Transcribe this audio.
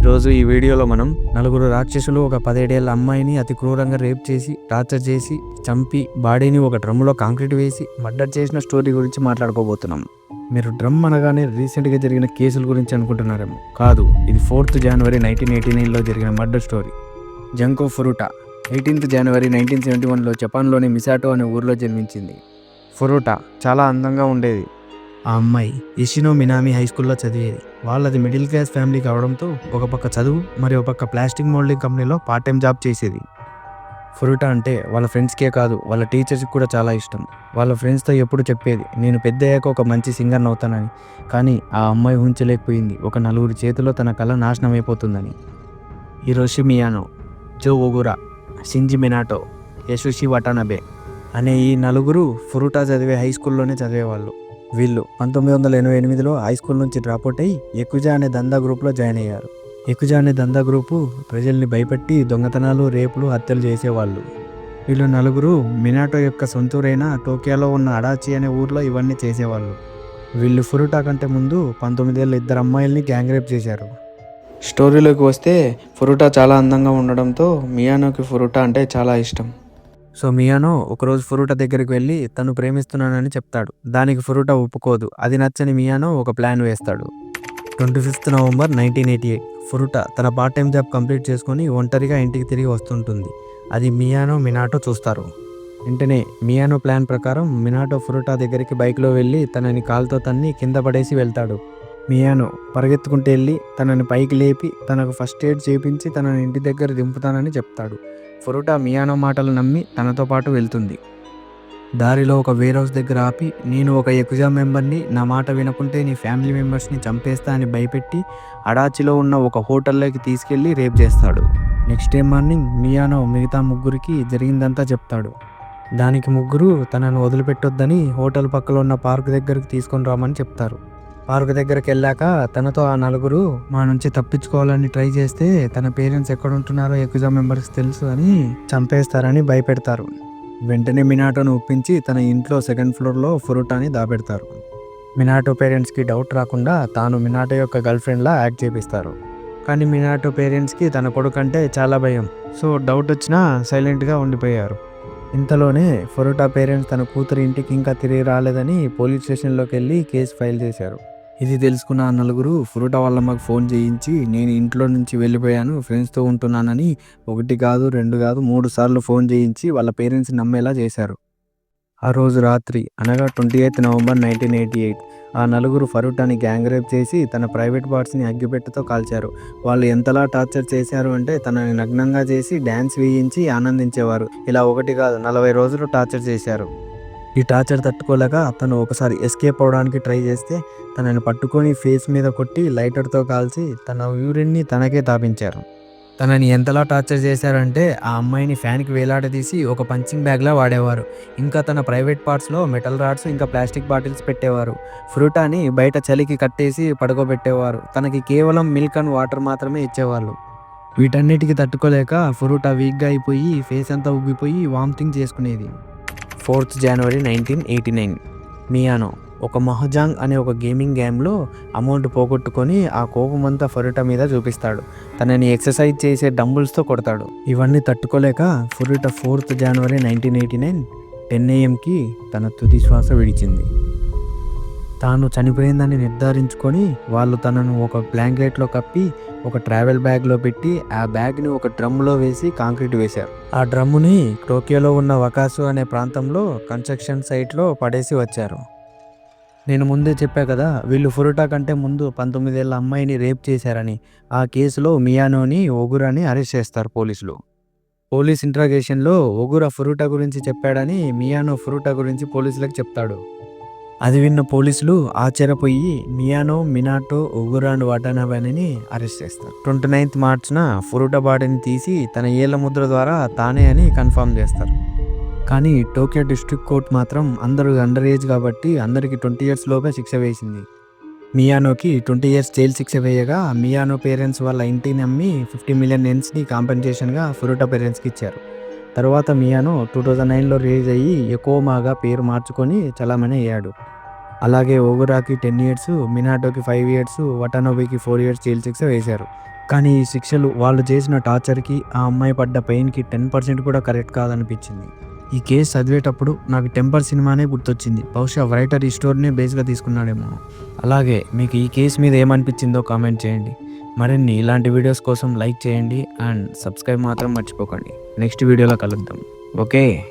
ఈరోజు ఈ వీడియోలో మనం నలుగురు రాక్షసులు ఒక 17 ఏళ్ల అమ్మాయిని అతి క్రూరంగా రేప్ చేసి టార్చర్ చేసి చంపి బాడీని ఒక డ్రమ్ములో కాంక్రీట్ వేసి మర్డర్ చేసిన స్టోరీ గురించి మాట్లాడుకోబోతున్నాం. మీరు డ్రమ్ అనగానే రీసెంట్గా జరిగిన కేసుల గురించి అనుకుంటున్నారేమో. కాదు, ఇది 4th జనవరి 1989లో జరిగిన మర్డర్ స్టోరీ. జంకో ఫురుటా 18th జనవరి 1971లో జపాన్లోని మిసాటో అనే ఊరిలో జన్మించింది. ఫురుటా చాలా అందంగా ఉండేది. ఆ అమ్మాయి ఇషినో మినామి హై స్కూల్లో చదివేది. వాళ్ళది మిడిల్ క్లాస్ ఫ్యామిలీ కావడంతో ఒక పక్క చదువు మరి ఒక పక్క ప్లాస్టిక్ మోల్డింగ్ కంపెనీలో పార్ట్ టైం జాబ్ చేసేది. ఫురుటా అంటే వాళ్ళ ఫ్రెండ్స్కే కాదు వాళ్ళ టీచర్స్కి కూడా చాలా ఇష్టం. వాళ్ళ ఫ్రెండ్స్తో ఎప్పుడు చెప్పేది, నేను పెద్ద అయ్యాక ఒక మంచి సింగర్ని అవుతానని. కానీ ఆ అమ్మాయి ఊహించలేకపోయింది ఒక నలుగురి చేతిలో తన కళ నాశనం అయిపోతుందని. హిరోషి మియానో, జో ఒగురా, షింజి మినాటో, యసుషి వటానబే అనే ఈ నలుగురు ఫురుటా చదివే హై స్కూల్లోనే చదివేవాళ్ళు. వీళ్ళు 1988లో హై స్కూల్ నుంచి డ్రాప్అవుట్ అయ్యి ఎకుజా అనే దందా గ్రూప్లో జాయిన్ అయ్యారు. ఎకుజా అనే దందా గ్రూపు ప్రజల్ని భయపెట్టి దొంగతనాలు, రేపులు, హత్యలు చేసేవాళ్ళు. వీళ్ళు నలుగురు మినాటో యొక్క సొంతూరైన టోక్యోలో ఉన్న అడాచి అనే ఊర్లో ఇవన్నీ చేసేవాళ్ళు. వీళ్ళు ఫురుటా కంటే ముందు 19 ఏళ్ళ 2 అమ్మాయిల్ని గ్యాంగ్ రేప్ చేశారు. స్టోరీలోకి వస్తే ఫురుటా చాలా అందంగా ఉండడంతో మియానోకి ఫురుటా అంటే చాలా ఇష్టం. సో మియానో ఒకరోజు ఫురుటా దగ్గరికి వెళ్ళి తను ప్రేమిస్తున్నానని చెప్తాడు. దానికి ఫురుటా ఒప్పుకోదు. అది నచ్చని మియానో ఒక ప్లాన్ వేస్తాడు. 25th నవంబర్ 1988 ఫురుటా తన పార్ట్ టైం జాబ్ కంప్లీట్ చేసుకొని ఒంటరిగా ఇంటికి తిరిగి వస్తుంటుంది. అది మియానో, మినాటో చూస్తారు. వెంటనే మియానో ప్లాన్ ప్రకారం మినాటో ఫురుటా దగ్గరికి బైక్లో వెళ్ళి తనని కాలుతో తన్ని కింద పడేసి వెళ్తాడు. మియానో పరిగెత్తుకుంటూ వెళ్ళి తనని పైకి లేపి తనకు ఫస్ట్ ఎయిడ్ చేయించి తనని ఇంటి దగ్గర దింపుతానని చెప్తాడు. ఫురుటా మియానో మాటలు నమ్మి తనతో పాటు వెళ్తుంది. దారిలో ఒక వేర్ హౌస్ దగ్గర ఆపి, నేను ఒక ఎకుజా మెంబర్ని, నా మాట వినకుంటే నీ ఫ్యామిలీ మెంబర్స్ని చంపేస్తా అని భయపెట్టి అడాచిలో ఉన్న ఒక హోటల్లోకి తీసుకెళ్లి రేప్ చేస్తాడు. నెక్స్ట్ డే మార్నింగ్ మియానో మిగతా ముగ్గురికి జరిగిందంతా చెప్తాడు. దానికి ముగ్గురు తనను వదిలిపెట్టొద్దని హోటల్ పక్కలో ఉన్న పార్క్ దగ్గరికి తీసుకొని రామని చెప్తారు. పార్క్ దగ్గరికి వెళ్ళాక తనతో ఆ నలుగురు మా నుంచి తప్పించుకోవాలని ట్రై చేస్తే తన పేరెంట్స్ ఎక్కడ ఉంటున్నారో ఎకుజా మెంబర్స్ తెలుసు అని చంపేస్తారని భయపెడతారు. వెంటనే మినాటోను ఒప్పించి తన ఇంట్లో 2nd ఫ్లోర్లో ఫురుటాని దాపెడతారు. మినాటో పేరెంట్స్కి డౌట్ రాకుండా తాను మినాటో యొక్క గర్ల్ ఫ్రెండ్లా యాక్ట్ చేపిస్తారు. కానీ మినాటో పేరెంట్స్కి తన కొడుకు అంటే చాలా భయం. సో డౌట్ వచ్చినా సైలెంట్గా ఉండిపోయారు. ఇంతలోనే ఫురుటా పేరెంట్స్ తన కూతురు ఇంటికి ఇంకా తిరిగి రాలేదని పోలీస్ స్టేషన్లోకి వెళ్ళి కేసు ఫైల్ చేశారు. ఇది తెలుసుకున్న ఆ నలుగురు ఫురుటా వాళ్ళ మాకు ఫోన్ చేయించి నేను ఇంట్లో నుంచి వెళ్ళిపోయాను, ఫ్రెండ్స్తో ఉంటున్నానని 1 కాదు 2 కాదు 3 సార్లు ఫోన్ చేయించి వాళ్ళ పేరెంట్స్ని నమ్మేలా చేశారు. ఆ రోజు రాత్రి అనగా 28th నవంబర్ 1988 ఆ నలుగురు ఫురుటాని గ్యాంగ్ రేప్ చేసి తన ప్రైవేట్ పార్ట్స్ని అగ్గిపెట్టెతో కాల్చారు. వాళ్ళు ఎంతలా టార్చర్ చేశారు అంటే తనని నగ్నంగా చేసి డ్యాన్స్ వేయించి ఆనందించేవారు. ఇలా 1 కాదు 40 రోజులు టార్చర్ చేశారు. ఈ టార్చర్ తట్టుకోలేక తను ఒకసారి ఎస్కేప్ అవడానికి ట్రై చేస్తే తనని పట్టుకొని ఫేస్ మీద కొట్టి లైటర్తో కాల్చి తన యూరిన్ని తనకే తాపించారు. తనని ఎంతలా టార్చర్ చేశారంటే ఆ అమ్మాయిని ఫ్యాన్కి వేలాడదీసి ఒక పంచింగ్ బ్యాగ్లా వాడేవారు. ఇంకా తన ప్రైవేట్ పార్ట్స్లో మెటల్ రాడ్స్ ఇంకా ప్లాస్టిక్ బాటిల్స్ పెట్టేవారు. ఫ్రూటాని బయట చలికి కట్టేసి పడుకోబెట్టేవారు. తనకి కేవలం మిల్క్ అండ్ వాటర్ మాత్రమే ఇచ్చేవాళ్ళు. వీటన్నిటికీ తట్టుకోలేక ఫ్రూటా వీక్గా అయిపోయి ఫేస్ అంతా ఉబ్బిపోయి వామిటింగ్ చేసుకునేది. 4th జనవరి 1989 మియానో ఒక మహజాంగ్ అనే ఒక గేమింగ్ గేమ్లో అమౌంట్ పోగొట్టుకొని ఆ కోపమంతా ఫురుటా మీద చూపిస్తాడు. తనని ఎక్సర్సైజ్ చేసే డంబుల్స్తో కొడతాడు. ఇవన్నీ తట్టుకోలేక ఫురుటా 4th జనవరి 1989 10 AM తన తుది శ్వాస విడిచింది. తాను చనిపోయిందని నిర్ధారించుకొని వాళ్ళు తనను ఒక బ్లాంకెట్లో కప్పి ఒక ట్రావెల్ బ్యాగ్లో పెట్టి ఆ బ్యాగ్ని ఒక డ్రమ్లో వేసి కాంక్రీట్ వేశారు. ఆ డ్రమ్ముని టోక్యోలో ఉన్న వకాసు అనే ప్రాంతంలో కన్స్ట్రక్షన్ సైట్లో పడేసి వచ్చారు. నేను ముందే చెప్పా కదా, వీళ్ళు ఫురుటా కంటే ముందు 19 ఏళ్ళ అమ్మాయిని రేప్ చేశారని. ఆ కేసులో మియానోని, ఒగురాని అరెస్ట్ చేస్తారు పోలీసులు. పోలీస్ ఇంట్రాగేషన్లో ఒగురా ఫురుటా గురించి చెప్పాడని మియానో ఫురుటా గురించి పోలీసులకు చెప్తాడు. అది విన్న పోలీసులు ఆశ్చర్యపోయి మియానో, మినాటో, ఒగురా అండ్ వటానబేని అరెస్ట్ చేస్తారు. 29th మార్చ్న ఫురుటా బాడీని తీసి తన ఏళ్ల ముద్ర ద్వారా తానే అని కన్ఫర్మ్ చేస్తారు. కానీ టోక్యో డిస్ట్రిక్ట్ కోర్ట్ మాత్రం అందరూ అండర్ ఏజ్ కాబట్టి అందరికీ 20 years లోపే శిక్ష వేసింది. మియానోకి 20 years జైలు శిక్ష వేయగా మియానో పేరెంట్స్ వాళ్ళ ఇంటిని అమ్మి 50 million యెన్స్ని కాంపెన్సేషన్గా ఫురుటా పేరెంట్స్కి ఇచ్చారు. తర్వాత మియానో 2009లో రిలీజ్ అయ్యి ఎకోమాగా పేరు మార్చుకొని చలామణి అయ్యాడు. అలాగే ఒగురాకి 10 years, మినాటోకి 5 years, వటానబేకి 4 years జైలు శిక్ష వేశారు. కానీ ఈ శిక్షలు వాళ్ళు చేసిన టార్చర్కి ఆ అమ్మాయి పడ్డ పెయిన్కి 10% కూడా కరెక్ట్ కాదనిపించింది. ఈ కేసు చదివేటప్పుడు నాకు టెంపర్ సినిమానే గుర్తొచ్చింది. బహుశా రైటర్ ఈ స్టోరీనే బేస్గా తీసుకున్నాడేమో. అలాగే మీకు ఈ కేసు మీద ఏమనిపించిందో కామెంట్ చేయండి. మరిన్ని ఇలాంటి వీడియోస్ కోసం లైక్ చేయండి అండ్ సబ్స్క్రైబ్ మాత్రం మర్చిపోకండి. నెక్స్ట్ వీడియోలో కలుద్దాం. ఓకే.